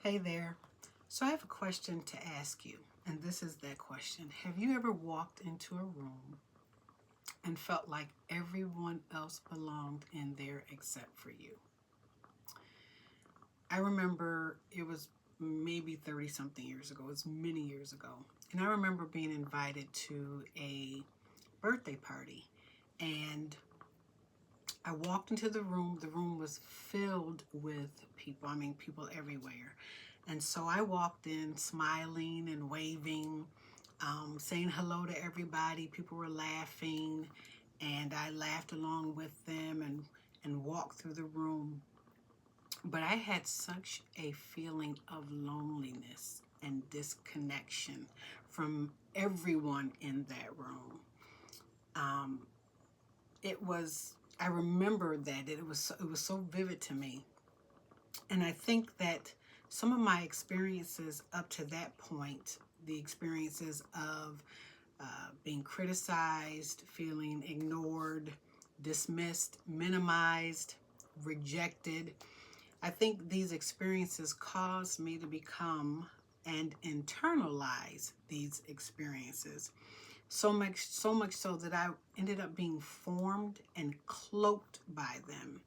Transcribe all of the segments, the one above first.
Hey there. So I have a question to ask you, and this is that question. Have you ever walked into a room and felt like everyone else belonged in there except for you? I remember it was maybe 30 something years ago, it was many years ago. And I remember being invited to a birthday party, and I walked into the room. The room was filled with people. I mean, people everywhere. And so I walked in smiling and waving, saying hello to everybody. People were laughing, and I laughed along with them and walked through the room. But I had such a feeling of loneliness and disconnection from everyone in that room. Um, it was, I remember that it was so vivid to me. And I think that some of my experiences up to that point, the experiences of being criticized, feeling ignored, dismissed, minimized, rejected, I think these experiences caused me to become and internalize these experiences so much so that I ended up being formed and cloaked by them.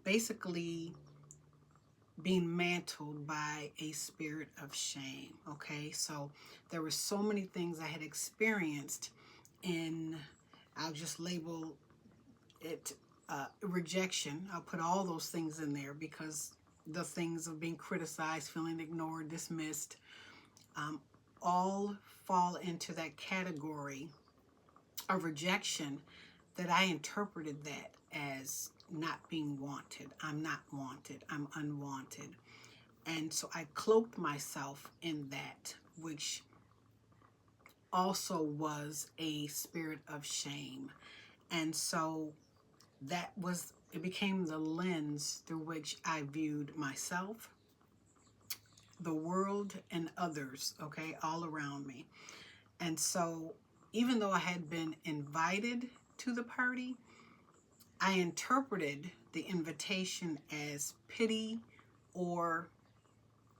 Basically being mantled by a spirit of shame. Okay, so there were so many things I had experienced in, I'll just label it rejection. I'll put all those things in there because the things of being criticized, feeling ignored, dismissed, um, all fall into that category of rejection, that I interpreted that as not being wanted. I'm not wanted. I'm unwanted. And so I cloaked myself in that, which also was a spirit of shame. And so it became the lens through which I viewed myself, the world, and others, okay, all around me. And so even though I had been invited to the party, I interpreted the invitation as pity or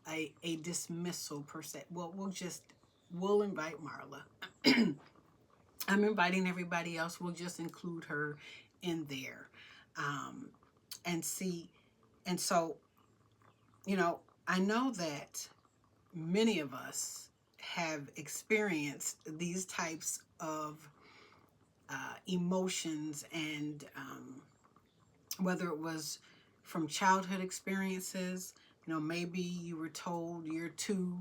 a dismissal per se. Well, we'll invite Marla. I'm inviting everybody else. We'll just include her in there. Um, and see, and so, I know that many of us have experienced these types of emotions, and whether it was from childhood experiences, maybe you were told you're too,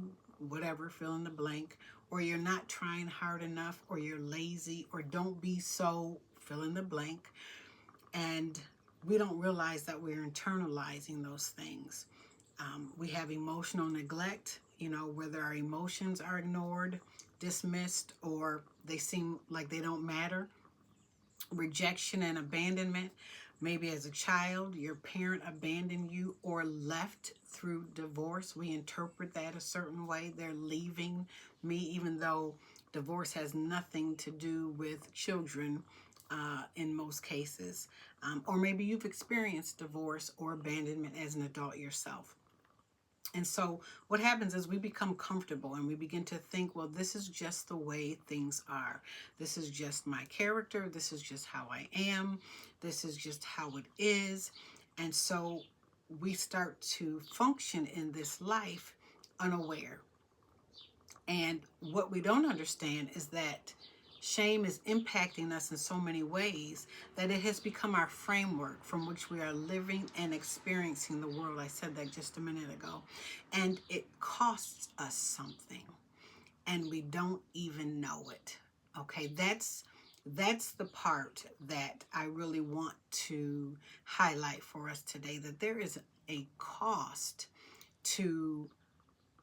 whatever, fill in the blank, or you're not trying hard enough, or you're lazy, or don't be so, fill in the blank. And we don't realize that we're internalizing those things. We have emotional neglect, whether our emotions are ignored, dismissed, or they seem like they don't matter. Rejection and abandonment. Maybe as a child, your parent abandoned you or left through divorce. We interpret that a certain way. They're leaving me, even though divorce has nothing to do with children in most cases. Or maybe you've experienced divorce or abandonment as an adult yourself. And so what happens is we become comfortable and we begin to think, well, this is just the way things are. This is just my character. This is just how I am. This is just how it is. And so we start to function in this life unaware. And what we don't understand is that shame is impacting us in so many ways that it has become our framework from which we are living and experiencing the world. I said that just a minute ago. And it costs us something, and we don't even know it. Okay, that's the part that I really want to highlight for us today, that there is a cost to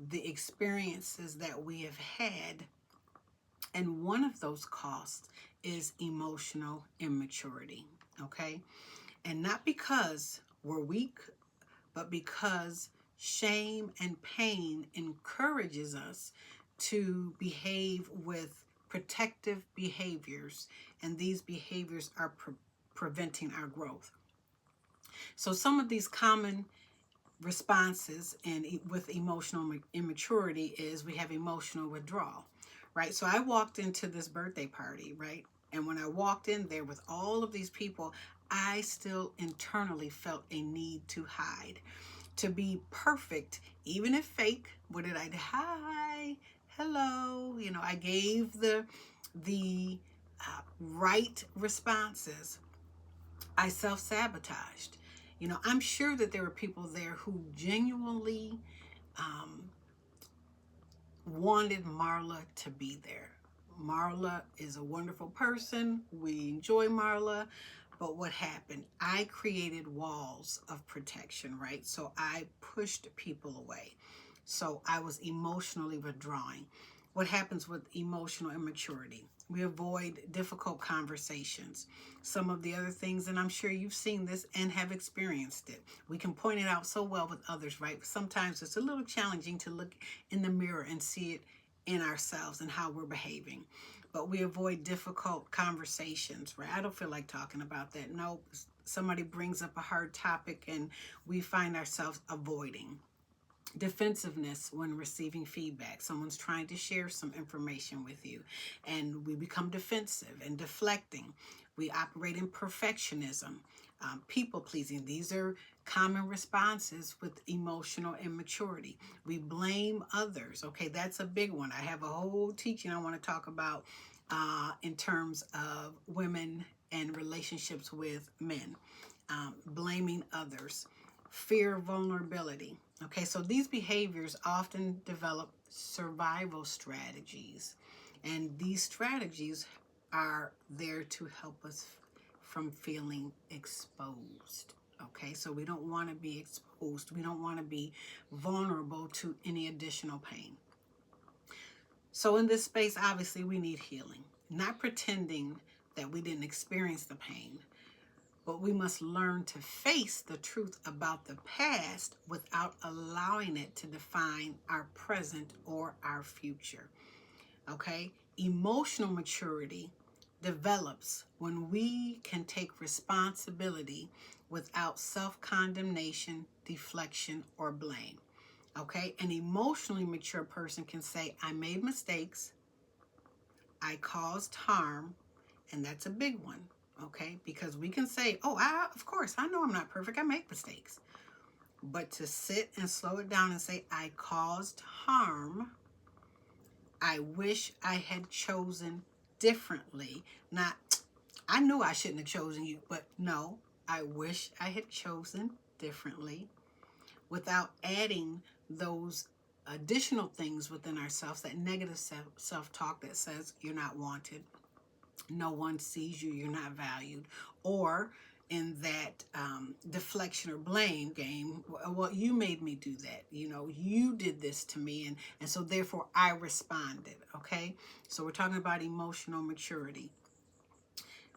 the experiences that we have had. And one of those costs is emotional immaturity, okay? And not because we're weak, but because shame and pain encourages us to behave with protective behaviors, and these behaviors are preventing our growth. So some of these common responses and with emotional immaturity is we have emotional withdrawal, right? So I walked into this birthday party, right? And when I walked in there with all of these people, I still internally felt a need to hide, to be perfect, even if fake. What did I do? Hi, hello. You know, I gave the right responses. I self-sabotaged. You know, I'm sure that there were people there who genuinely um, wanted Marla to be there. Marla is a wonderful person. We enjoy Marla. But what happened? I created walls of protection, right? So I pushed people away. So I was emotionally withdrawing. What happens with emotional immaturity? We avoid difficult conversations. Some of the other things, and I'm sure you've seen this and have experienced it. We can point it out so well with others, right? Sometimes it's a little challenging to look in the mirror and see it in ourselves and how we're behaving. But we avoid difficult conversations, right? I don't feel like talking about that. Nope. Somebody brings up a hard topic and we find ourselves avoiding. Defensiveness when receiving feedback. Someone's trying to share some information with you and we become defensive and deflecting. We operate in perfectionism, people pleasing. These are common responses with emotional immaturity. We blame others. Okay, that's a big one. I have a whole teaching I want to talk about in terms of women and relationships with men. Blaming others, fear of vulnerability. Okay, so these behaviors often develop survival strategies, and these strategies are there to help us from feeling exposed. Okay, so we don't want to be exposed. We don't want to be vulnerable to any additional pain. So in this space, obviously, we need healing, not pretending that we didn't experience the pain, but we must learn to face the truth about the past without allowing it to define our present or our future. Okay? Emotional maturity develops when we can take responsibility without self-condemnation, deflection, or blame. Okay? An emotionally mature person can say, I made mistakes, I caused harm, and that's a big one. Okay, because we can say, oh, of course, I know I'm not perfect. I make mistakes. But to sit and slow it down and say, I caused harm. I wish I had chosen differently. Not, I knew I shouldn't have chosen you, but no, I wish I had chosen differently, without adding those additional things within ourselves, that negative self-talk that says you're not wanted, no one sees you, you're not valued, or in that deflection or blame game, well, you made me do that, you know, you did this to me, and so therefore I responded. Okay, so we're talking about emotional maturity.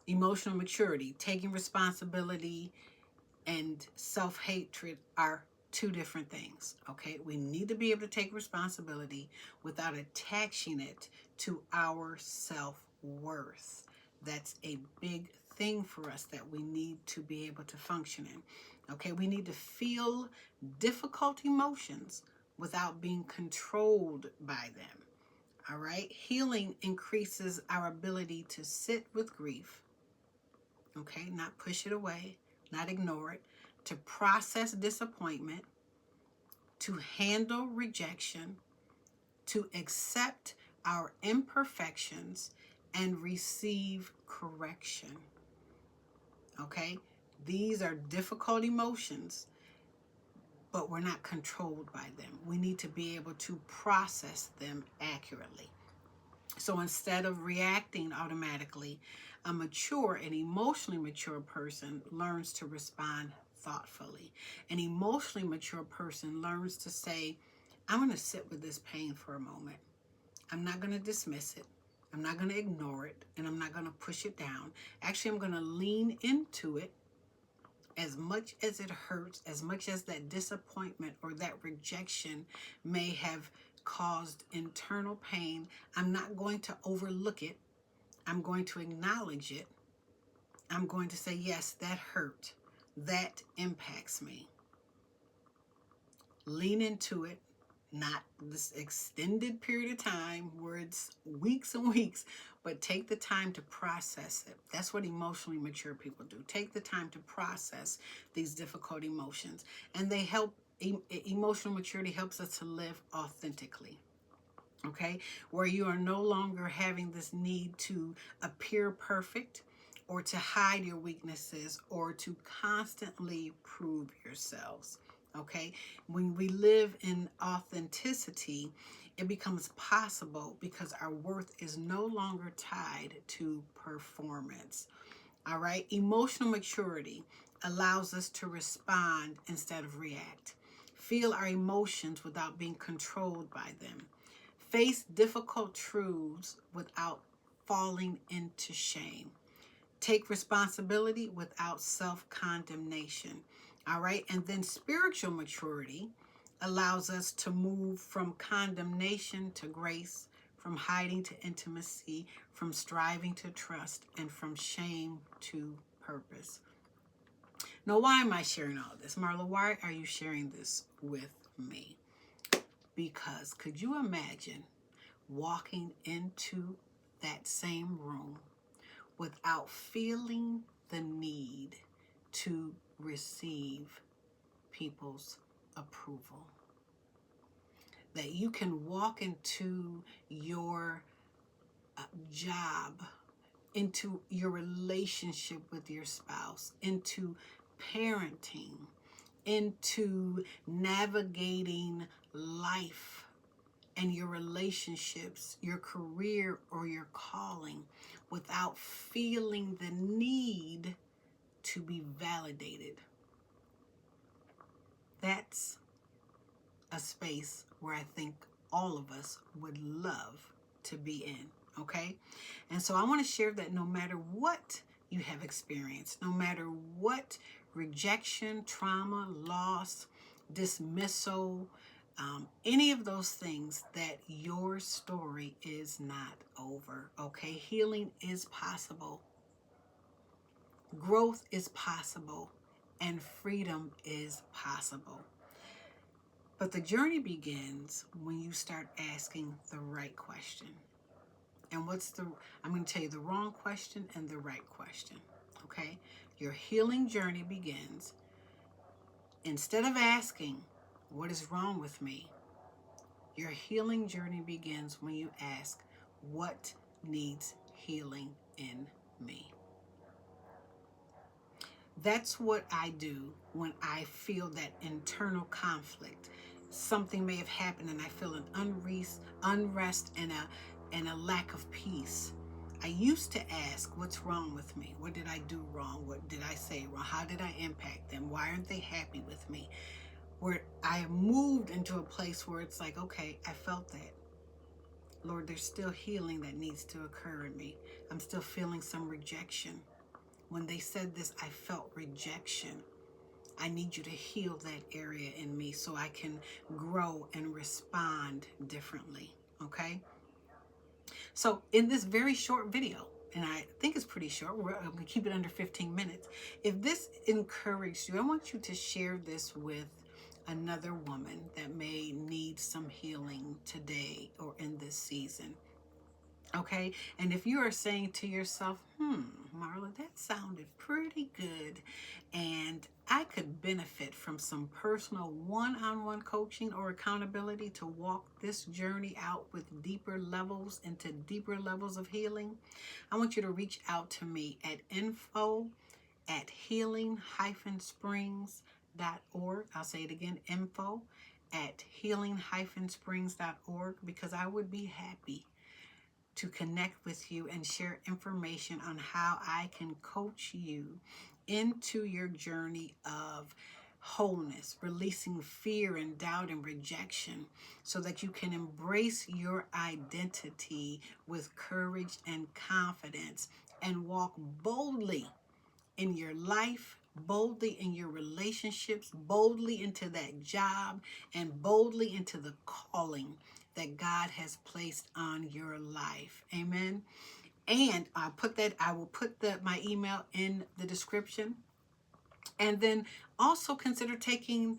Emotional maturity, taking responsibility, and self-hatred are two different things. Okay, we need to be able to take responsibility without attaching it to our self-worth. That's a big thing for us that we need to be able to function in. Okay, we need to feel difficult emotions without being controlled by them. All right, healing increases our ability to sit with grief. Okay, not push it away, not ignore it, to process disappointment, to handle rejection, to accept our imperfections, and receive correction. Okay, these are difficult emotions, but we're not controlled by them. We need to be able to process them accurately. So instead of reacting automatically, a mature and emotionally mature person learns to respond thoughtfully. An emotionally mature person learns to say, I'm going to sit with this pain for a moment. I'm not going to dismiss it. I'm not going to ignore it, and I'm not going to push it down. Actually, I'm going to lean into it. As much as it hurts, as much as that disappointment or that rejection may have caused internal pain, I'm not going to overlook it. I'm going to acknowledge it. I'm going to say, yes, that hurt. That impacts me. Lean into it, not this extended period of time where it's weeks and weeks, but take the time to process it. That's what emotionally mature people do. Take the time to process these difficult emotions, and they help. Emotional maturity helps us to live authentically. Okay, where you are no longer having this need to appear perfect or to hide your weaknesses or to constantly prove yourselves. Okay, when we live in authenticity, it becomes possible because our worth is no longer tied to performance. All right, emotional maturity allows us to respond instead of react, feel our emotions without being controlled by them, face difficult truths without falling into shame, take responsibility without self-condemnation. All right, and then spiritual maturity allows us to move from condemnation to grace, from hiding to intimacy, from striving to trust, and from shame to purpose. Now, why am I sharing all this? Marla, why are you sharing this with me? Because could you imagine walking into that same room without feeling the need to receive people's approval? That you can walk into your job, into your relationship with your spouse, into parenting, into navigating life and your relationships, your career, or your calling without feeling the need to be validated. That's a space where I think all of us would love to be in, okay? And so I want to share that no matter what you have experienced, no matter what rejection, trauma, loss, dismissal, any of those things, that your story is not over, okay? Healing is possible. Growth is possible. And freedom is possible. But the journey begins when you start asking the right question. And I'm going to tell you the wrong question and the right question, okay? Your healing journey begins, instead of asking, what is wrong with me? Your healing journey begins when you ask, what needs healing in me? That's what I do when I feel that internal conflict. Something may have happened and I feel an unrest and a lack of peace. I used to ask, what's wrong with me? What did I do wrong? What did I say wrong? How did I impact them? Why aren't they happy with me? Where I moved into a place where it's like, okay, I felt that. Lord, there's still healing that needs to occur in me. I'm still feeling some rejection. When they said this, I felt rejection. I need you to heal that area in me so I can grow and respond differently, okay? So in this very short video, and I think it's pretty short, I'm going to keep it under 15 minutes. If this encouraged you, I want you to share this with another woman that may need some healing today or in this season. Okay, and if you are saying to yourself, Marla, that sounded pretty good, and I could benefit from some personal one-on-one coaching or accountability to walk this journey out with deeper levels into deeper levels of healing, I want you to reach out to me at info@healing-springs.org. I'll say it again, info@healing-springs.org, because I would be happy to connect with you and share information on how I can coach you into your journey of wholeness, releasing fear and doubt and rejection so that you can embrace your identity with courage and confidence and walk boldly in your life, boldly in your relationships, boldly into that job, and boldly into the calling that God has placed on your life. Amen. And I will put my email in the description. And then also consider taking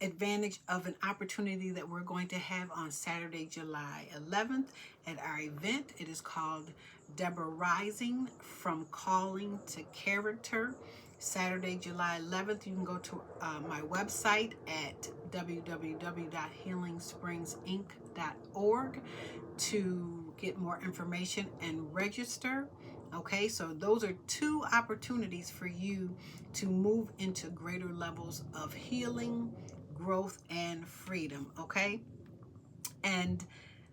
advantage of an opportunity that we're going to have on Saturday, July 11th at our event. It is called Deborah Rising, From Calling to Character. Saturday, July 11th. You can go to my website at www.healingspringsinc.org to get more information and register. Okay, so those are 2 opportunities for you to move into greater levels of healing, growth, and freedom. Okay, and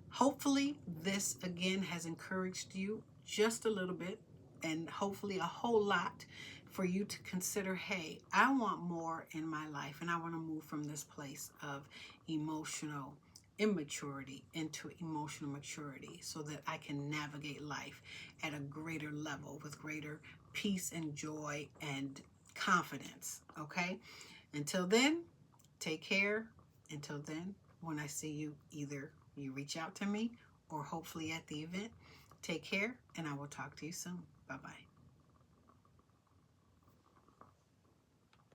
hopefully this again has encouraged you just a little bit, and hopefully a whole lot, for you to consider, hey, I want more in my life, and I want to move from this place of emotional immaturity into emotional maturity so that I can navigate life at a greater level with greater peace and joy and confidence. Okay, until then, take care. Until then, when I see you, either you reach out to me or hopefully at the event. Take care, and I will talk to you soon. Bye-bye.